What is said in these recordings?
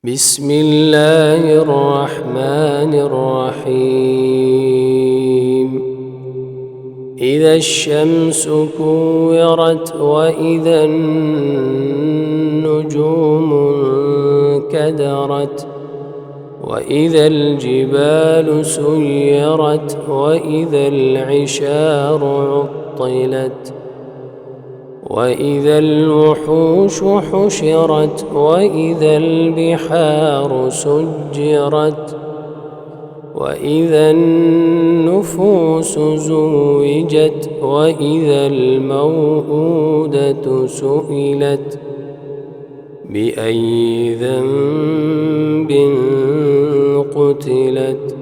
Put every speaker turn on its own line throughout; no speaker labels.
بسم الله الرحمن الرحيم. إذا الشمس كورت وإذا النجوم انكدرت وإذا الجبال سيرت وإذا العشار عطلت وإذا الوحوش حشرت وإذا البحار سجرت وإذا النفوس زوجت وإذا الموءودة سئلت بأي ذنب قتلت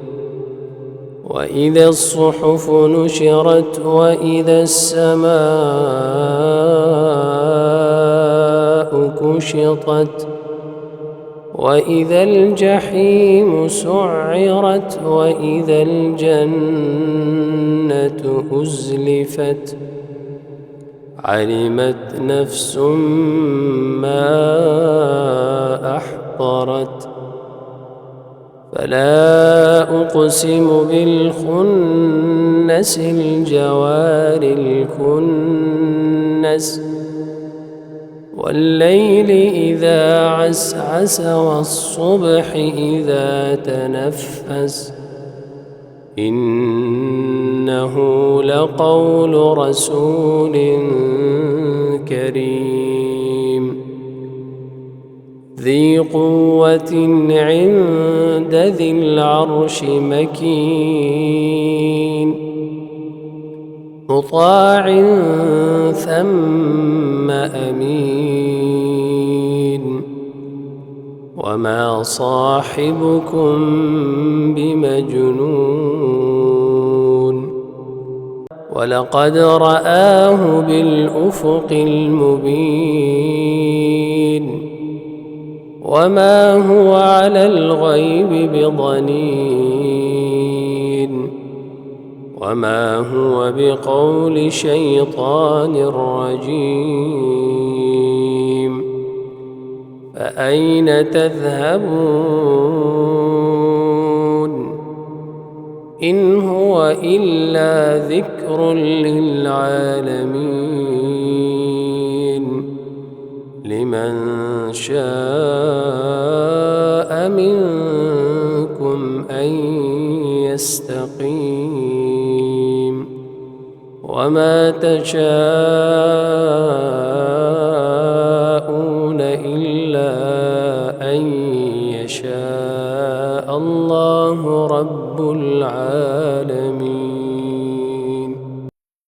وإذا الصحف نشرت وإذا السماء كشطت وإذا الجحيم سعرت وإذا الجنة أزلفت علمت نفس ما أحضرت فلا أقسم بالخنس الجوار الكنس والليل إذا عسعس والصبح إذا تنفس إنه لقول رسول كريم ذي قوة عند ذي العرش مكين مطاع ثم أمين وما صاحبكم بمجنون ولقد رآه بالأفق المبين وما هو على الغيب بضنين وما هو بقول شيطان رجيم فأين تذهبون إن هو إلا ذكر للعالمين لمن شاء منكم أن يستقيم وما تشاءون إلا أن يشاء الله رب العالمين.